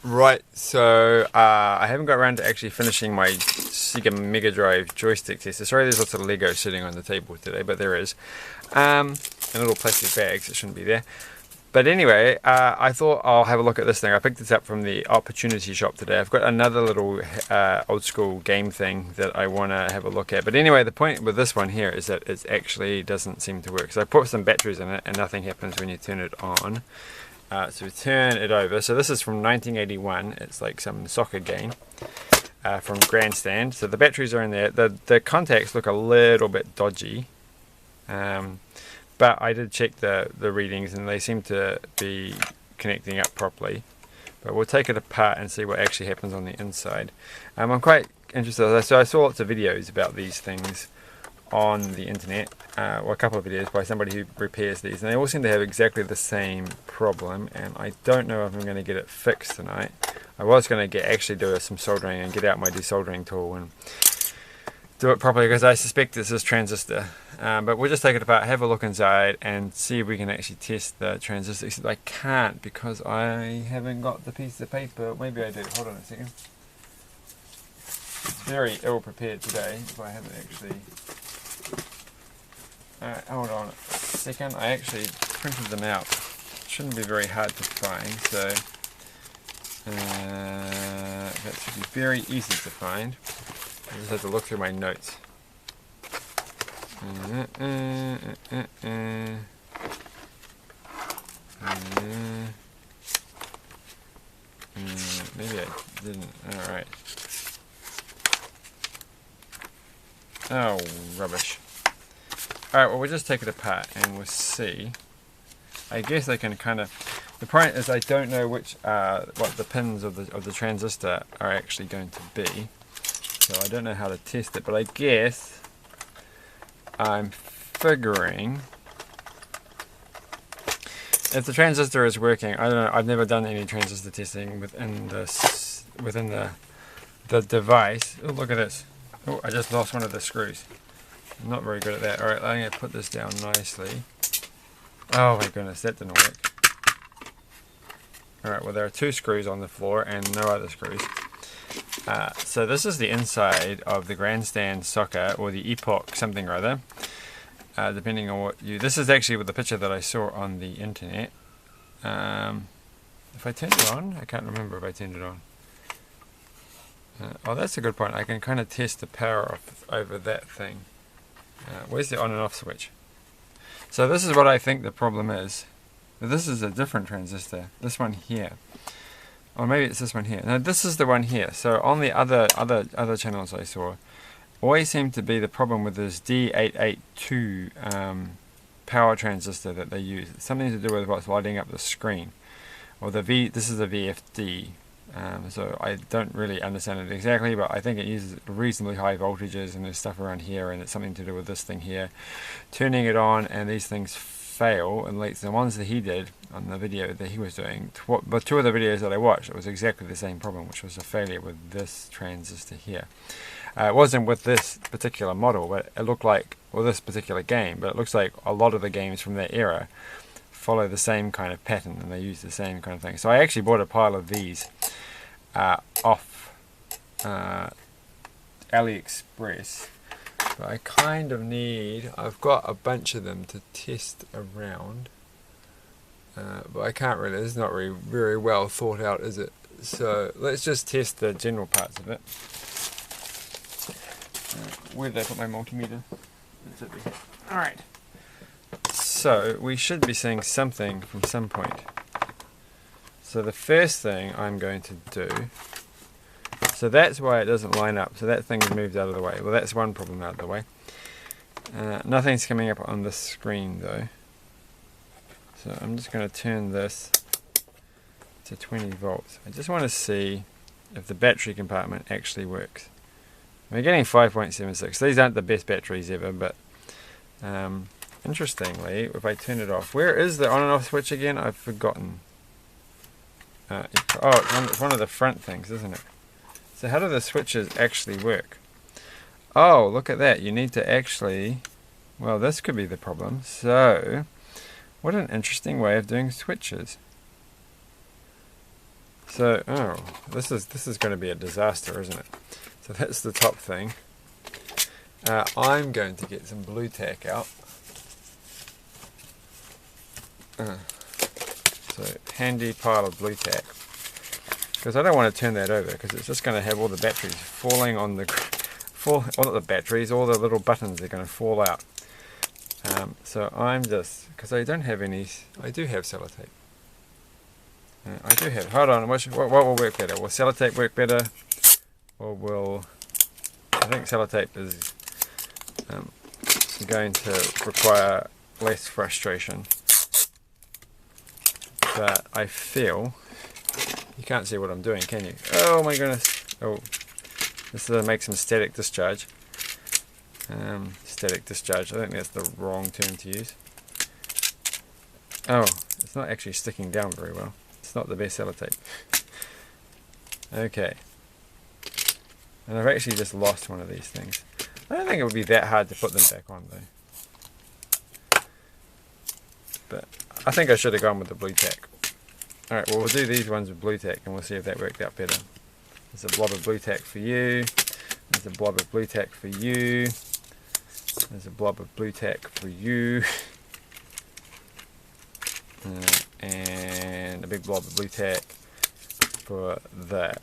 Right, so I haven't got around to actually finishing my Sega Mega Drive joystick tester. Sorry, there's lots of Lego sitting on the table today, but there is. In little plastic bags, it shouldn't be there. But anyway, I thought I'll have a look at this thing. I picked this up from the Opportunity Shop today. I've got another little old school game thing that I want to have a look at. But anyway, the point with this one here is that it actually doesn't seem to work. So I put some batteries in it and nothing happens when you turn it on. So we turn it over. So this is from 1981. It's like some soccer game from Grandstand. So the batteries are in there. The contacts look a little bit dodgy. But I did check the readings and they seem to be connecting up properly. But we'll take it apart and see what actually happens on the inside. I'm quite interested. So I saw lots of videos about these things on the internet, or a couple of videos by somebody who repairs these, and they all seem to have exactly the same problem, and I don't know if I'm going to get it fixed tonight. I was going to actually do some soldering and get out my desoldering tool and do it properly, because I suspect this is transistor. But we'll just take it apart, have a look inside and see if we can actually test the transistor. Except I can't because I haven't got the piece of paper. Maybe I do. Hold on a second. It's very ill prepared today if I haven't actually... Alright, hold on a second. I actually printed them out. Shouldn't be very hard to find, so that should be very easy to find. I just have to look through my notes. Maybe I didn't. Alright. Oh, rubbish. Alright, well, we'll just take it apart and we'll see. I guess I can kind of... The point is I don't know which what the pins of the transistor are actually going to be. So I don't know how to test it, but I guess I'm figuring if the transistor is working. I don't know, I've never done any transistor testing within the device. Oh, look at this. Oh, I just lost one of the screws. I'm not very good at that. Alright, I'm going to put this down nicely. Oh my goodness, that didn't work. Alright, well there are two screws on the floor and no other screws. So this is the inside of the Grandstand soccer, or the Epoch something or other. Depending on what you... This is actually with the picture that I saw on the internet. If I turned it on, I can't remember if I turned it on. Oh, that's a good point. I can kind of test the power over that thing. Where's the on and off switch? So this is what I think the problem is. This is a different transistor. This one here. Or maybe it's this one here. No, this is the one here. So on the other channels I saw, always seemed to be the problem with this D882 power transistor that they use. It's something to do with what's lighting up the screen. Or this is a VFD. So I don't really understand it exactly, but I think it uses reasonably high voltages, and there's stuff around here, and it's something to do with this thing here. Turning it on, and these things fail, and like the ones that he did on the video that he was doing, but two of the videos that I watched, it was exactly the same problem, which was a failure with this transistor here. It wasn't with this particular model, but it looked like, or this particular game, but it looks like a lot of the games from that era follow the same kind of pattern, and they use the same kind of thing. So I actually bought a pile of these off AliExpress, but I kind of need... I've got a bunch of them to test around, but I can't really... It's not really very well thought out, is it? So let's just test the general parts of it. Where did I put my multimeter? Alright. So we should be seeing something from some point. So the first thing I'm going to do, so that's why it doesn't line up. So that thing is moved out of the way. Well, that's one problem out of the way. Nothing's coming up on the screen though. So I'm just going to turn this to 20 volts. I just want to see if the battery compartment actually works. We're getting 5.76. These aren't the best batteries ever, but interestingly, if I turn it off, where is the on and off switch again? I've forgotten. It's one of the front things, isn't it? So how do the switches actually work? Oh, look at that. You need to actually... Well, this could be the problem. So, what an interesting way of doing switches. So, oh, this is going to be a disaster, isn't it? So that's the top thing. I'm going to get some blue tack out. So handy pile of blue tack, because I don't want to turn that over, because it's just going to have all the batteries falling on the all the batteries, all the little buttons are going to fall out. So I'm just, because I don't have any, I do have sellotape. I do have, hold on, what will work better? Will sellotape work better, or will, I think sellotape is going to require less frustration. But I feel, you can't see what I'm doing, can you? Oh my goodness. Oh, this makes some static discharge. Static discharge, I think that's the wrong term to use. Oh, it's not actually sticking down very well. It's not the best sellotape. Okay. And I've actually just lost one of these things. I don't think it would be that hard to put them back on though. But I think I should have gone with the blue tack. Alright, well we'll do these ones with blue tack and we'll see if that worked out better. There's a blob of blue tack for you. There's a blob of blue tack for you. There's a blob of blue tack for you. And a big blob of blue tack for the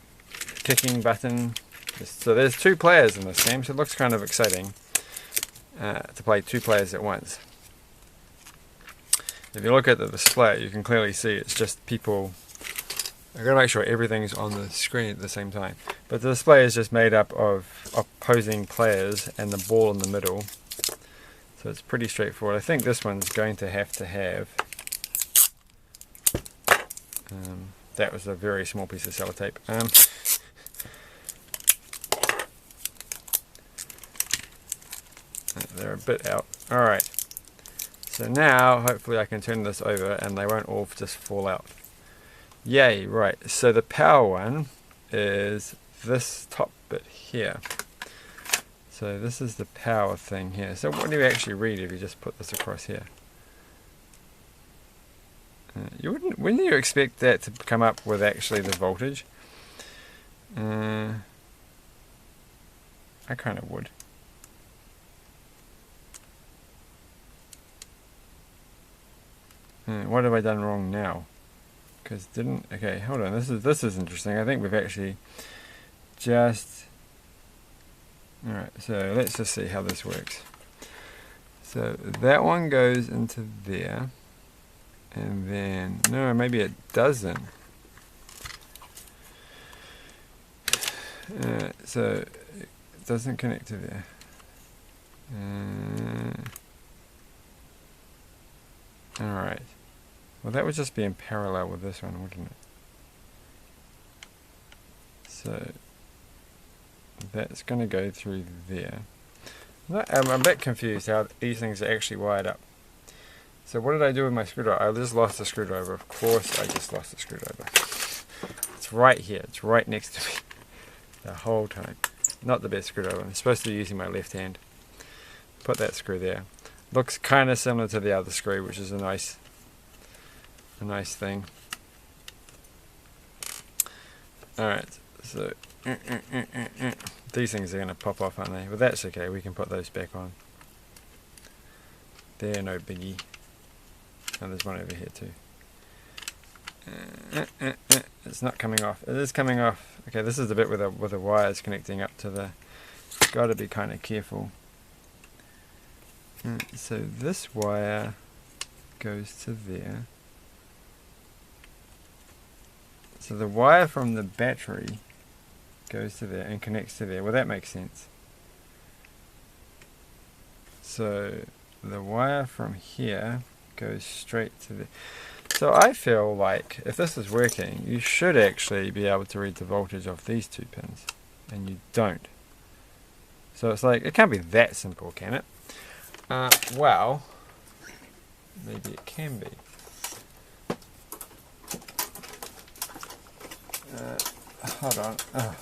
kicking button. So there's 2 players in this game, so it looks kind of exciting to play 2 players at once. If you look at the display, you can clearly see it's just people. I've got to make sure everything's on the screen at the same time. But the display is just made up of opposing players and the ball in the middle. So it's pretty straightforward. I think this one's going to have that was a very small piece of sellotape. They're a bit out. Alright. So now, hopefully I can turn this over and they won't all just fall out. Yay, right. So the power one is this top bit here. So this is the power thing here. So what do you actually read if you just put this across here? Wouldn't you expect that to come up with actually the voltage? I kind of would. What have I done wrong now? Because okay, hold on. This is interesting. I think we've actually just. All right. So let's just see how this works. So that one goes into there. And then, no, maybe it doesn't. So it doesn't connect to there. Alright. Well, that would just be in parallel with this one, wouldn't it? So that's going to go through there. I'm a bit confused how these things are actually wired up. So what did I do with my screwdriver? I just lost the screwdriver. Of course I just lost the screwdriver. It's right here. It's right next to me. The whole time. Not the best screwdriver. I'm supposed to be using my left hand. Put that screw there. Looks kind of similar to the other screw, which is a nice thing. Alright, so these things are going to pop off, aren't they? But that's okay. We can put those back on. They're no biggie. And there's one over here too. It's not coming off. It is coming off. Okay, this is the bit where the wires connecting up to the. Got to be kind of careful. So this wire goes to there. So the wire from the battery goes to there and connects to there. Well, that makes sense. So the wire from here goes straight to the. So I feel like if this is working, you should actually be able to read the voltage of these 2 pins, and you don't. So it's like, it can't be that simple, can it? Well, maybe it can be. Hold on. Oh.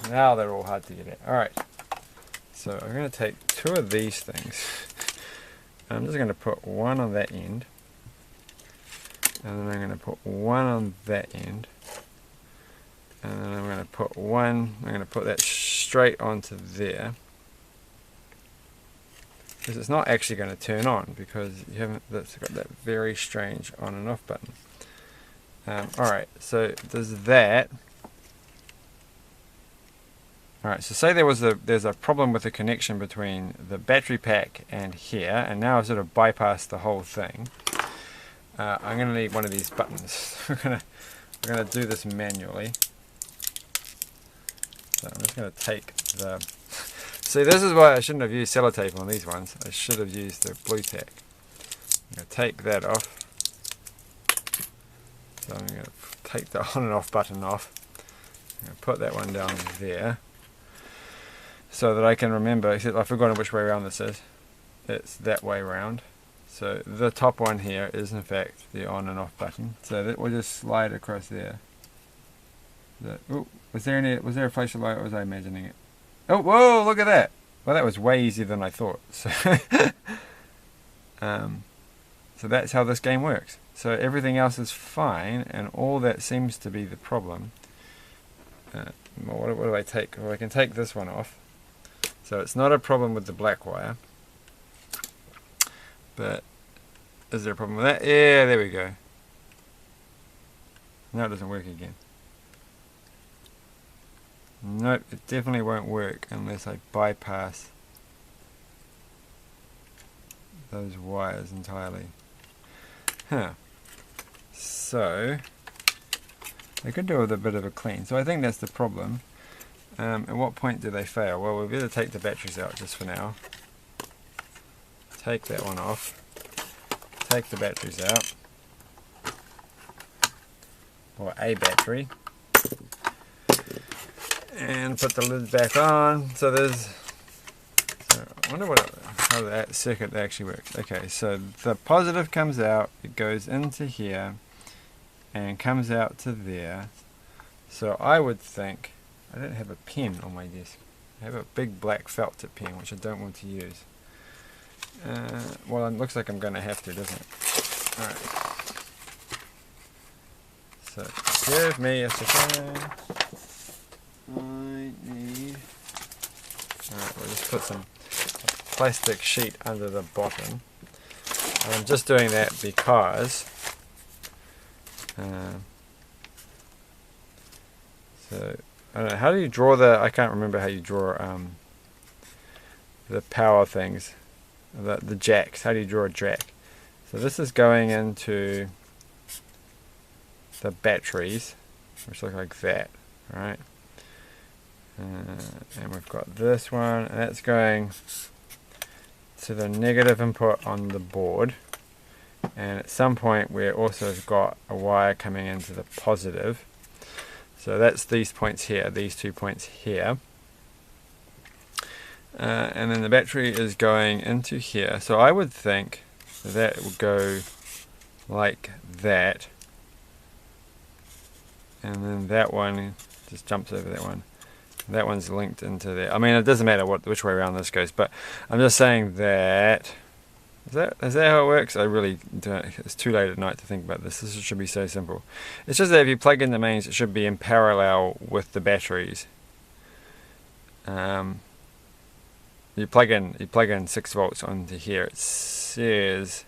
Now they're all hard to get at. Alright. So I'm going to take 2 of these things. I'm just going to put one on that end. And then I'm going to put one on that end. And then I'm going to put one, I'm going to put that straight onto there. Because it's not actually going to turn on because you haven't, that's got that very strange on and off button. Alright, so there's that. Alright, so say there's a problem with the connection between the battery pack and here, and now I've sort of bypassed the whole thing. I'm going to need one of these buttons. we're going to do this manually. So I'm just going to take the... See, this is why I shouldn't have used sellotape on these ones. I should have used the blue tack. I'm going to take that off. So I'm going to take the on and off button off. I'm going to put that one down there. So that I can remember, except I've forgotten which way around this is. It's that way around. So the top one here is in fact the on and off button. So that will just slide across there. Oh, was there a flashlight light or was I imagining it? Oh, whoa, look at that. Well, that was way easier than I thought. So, so that's how this game works. So everything else is fine, and all that seems to be the problem. What do I take? Well, I can take this one off. So it's not a problem with the black wire. But is there a problem with that? Yeah, there we go. No, it doesn't work again. Nope, it definitely won't work unless I bypass those wires entirely. Huh. So, I could do with a bit of a clean. So I think that's the problem. At what point do they fail? Well, we'll better take the batteries out just for now. Take that one off. Take the batteries out. Or a battery. And put the lid back on. So there's... So I wonder how that circuit actually works. Okay, so the positive comes out, it goes into here, and comes out to there. So I would think... I don't have a pen on my desk. I have a big black felt tip pen, which I don't want to use. Well, it looks like I'm going to have to, doesn't it? Alright. So, give me a second. I need... Alright, we'll just put some plastic sheet under the bottom. And I'm just doing that because... so, I don't know, how do you draw the... I can't remember how you draw the power things. The jacks. How do you draw a jack? So this is going into the batteries, which look like that, right? And we've got this one, and that's going to the negative input on the board. And at some point we also have got a wire coming into the positive. So that's these points here, these 2 points here. And then the battery is going into here. So I would think that will go like that. And then that one just jumps over that one. That one's linked into there. I mean, it doesn't matter which way around this goes, but I'm just saying that... Is that how it works? I really don't... It's too late at night to think about this. This should be so simple. It's just that if you plug in the mains, it should be in parallel with the batteries. You plug in 6 volts onto here. It says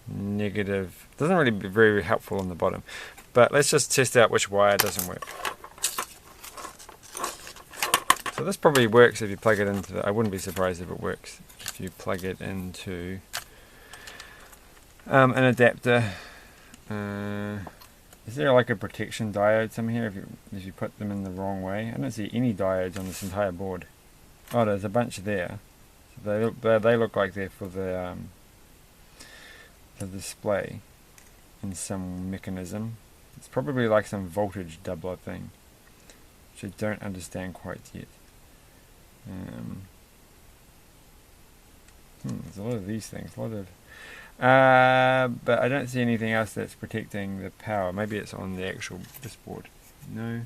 negative. It doesn't really be very helpful on the bottom. But let's just test out which wire doesn't work. So this probably works if you plug it into I wouldn't be surprised if it works if you plug it into an adapter. Is there like a protection diode somewhere here if you put them in the wrong way? I don't see any diodes on this entire board. Oh, there's a bunch there. So they look like they're for the display in some mechanism. It's probably like some voltage doubler thing, which I don't understand quite yet. There's a lot of these things, but I don't see anything else that's protecting the power. Maybe it's on the actual this board. No.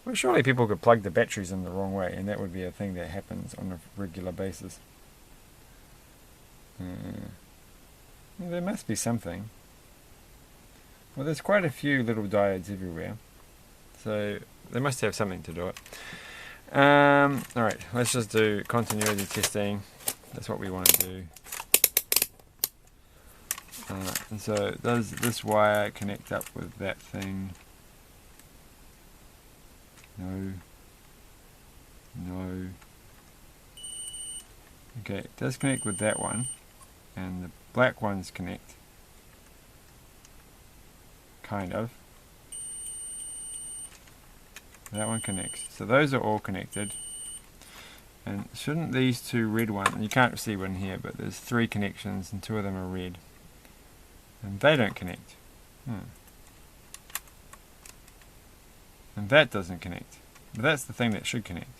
Well, surely people could plug the batteries in the wrong way, and that would be a thing that happens on a regular basis. Well, there must be something. Well, there's quite a few little diodes everywhere, so they must have something to do it. Alright, let's just do continuity testing. That's what we want to do. And so does this wire connect up with that thing? No. No. Okay, it does connect with that one, and the black ones connect. Kind of. That one connects. So those are all connected. And shouldn't these two red ones, and you can't see one here, but there's 3 connections and 2 of them are red. And they don't connect. And that doesn't connect. But that's the thing that should connect.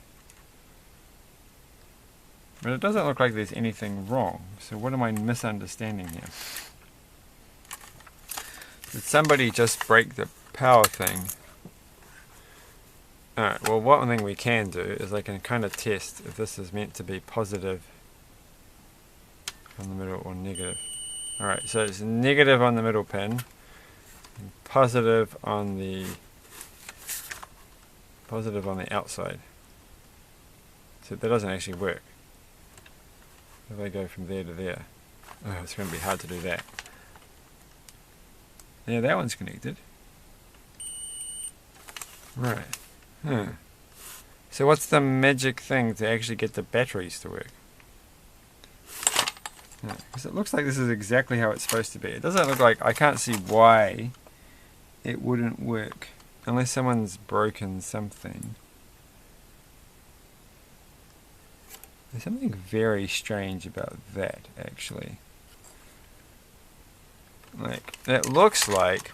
But it doesn't look like there's anything wrong. So what am I misunderstanding here? Did somebody just break the power thing? Alright, well one thing we can do is I can kind of test if this is meant to be positive on the middle or negative. Alright, so it's negative on the middle pin, and positive on the outside. So that doesn't actually work. If I go from there to there, oh, it's going to be hard to do that. Yeah, that one's connected. Right. So what's the magic thing to actually get the batteries to work? Because it looks like this is exactly how it's supposed to be. It doesn't look like, I can't see why it wouldn't work unless someone's broken something. There's something very strange about that, actually. Like, it looks like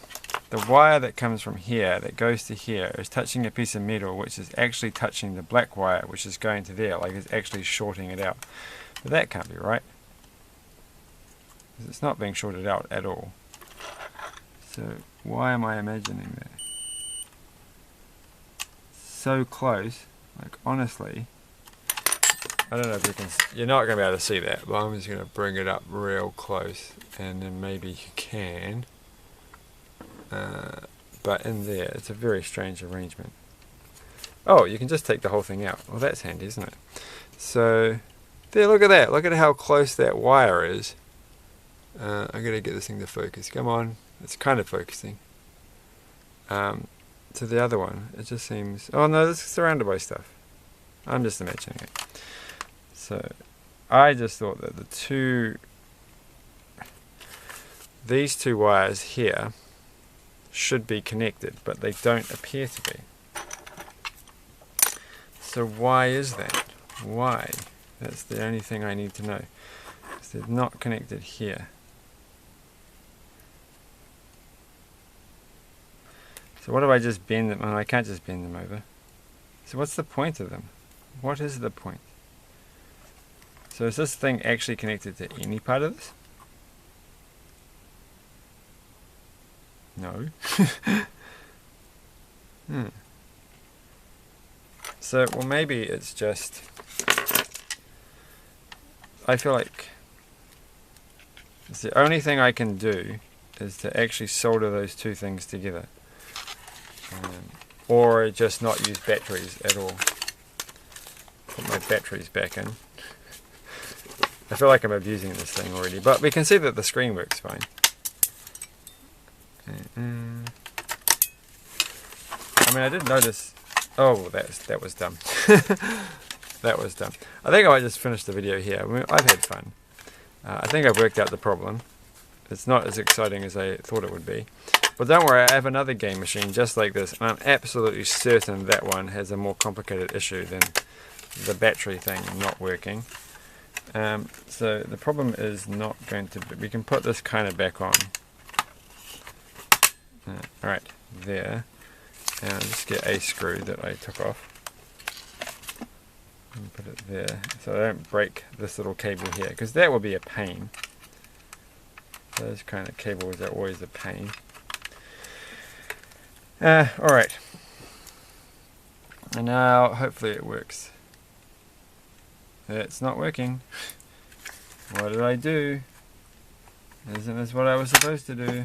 the wire that comes from here that goes to here is touching a piece of metal which is actually touching the black wire which is going to there, like it's actually shorting it out. But that can't be right. It's not being shorted out at all. So why am I imagining that? So close, like honestly, I don't know if you can, you're not going to be able to see that, but I'm just going to bring it up real close and then maybe you can. But in there, it's a very strange arrangement. Oh, you can just take the whole thing out. Well, that's handy, isn't it? So, there, look at that. Look at how close that wire is. I'm going to get this thing to focus. Come on. It's kind of focusing. To the other one, it just seems... Oh no, this is surrounded by stuff. I'm just imagining it. So, I just thought that these two wires here should be connected, but they don't appear to be. So why is that? Why? That's the only thing I need to know. Because they're not connected here. So what if I just bend them? Oh, I can't just bend them over. So what's the point of them? What is the point? So is this thing actually connected to any part of this? No. So, well, maybe it's just... I feel like it's the only thing I can do is to actually solder those two things together. Or just not use batteries at all. Put my batteries back in. I feel like I'm abusing this thing already, but we can see that the screen works fine. I mean, I did notice... Oh, that was dumb. That was dumb. I think I might just finish the video here. I mean, I've had fun. I think I've worked out the problem. It's not as exciting as I thought it would be. But don't worry, I have another game machine just like this, and I'm absolutely certain that one has a more complicated issue than the battery thing not working. So the problem is not going to be... We can put this kind of back on. Alright, there. And I'll just get a screw that I took off. And put it there, so I don't break this little cable here, because that will be a pain. Those kind of cables are always a pain. Alright. And now, hopefully it works. It's not working. What did I do? Isn't this what I was supposed to do?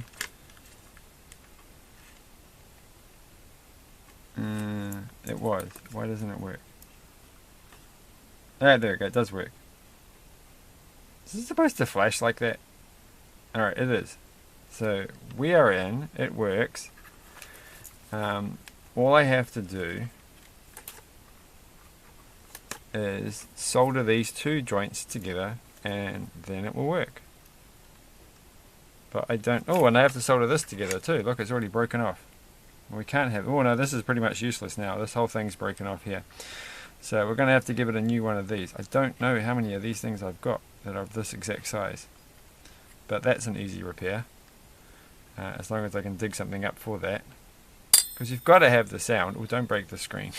It was. Why doesn't it work? Ah, there we go. It does work. Is it supposed to flash like that? Alright, it is. So we are in. It works. All I have to do is solder these two joints together and then it will work. But I don't... Oh, and I have to solder this together too. Look, it's already broken off. We can't have... Oh no, this is pretty much useless now. This whole thing's broken off here. So we're going to have to give it a new one of these. I don't know how many of these things I've got that are of this exact size. But that's an easy repair. As long as I can dig something up for that. Because you've got to have the sound. Oh, don't break the screen.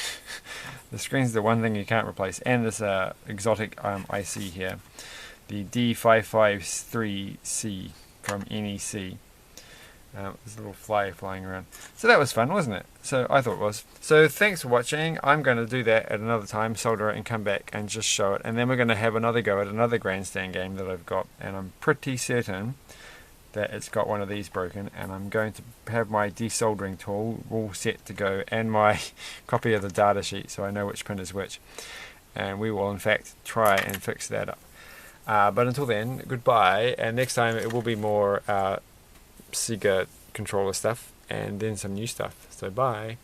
The screen's the one thing you can't replace. And this exotic IC here. The D553C from NEC. There's a little fly flying around. So that was fun, wasn't it? So I thought it was. So thanks for watching. I'm going to do that at another time, solder it and come back and just show it. And then we're going to have another go at another Grandstand game that I've got. And I'm pretty certain that it's got one of these broken. And I'm going to have my desoldering tool all set to go and my copy of the data sheet so I know which pin is which. And we will in fact try and fix that up. But until then, goodbye. And next time it will be more... Sega controller stuff and then some new stuff. So bye.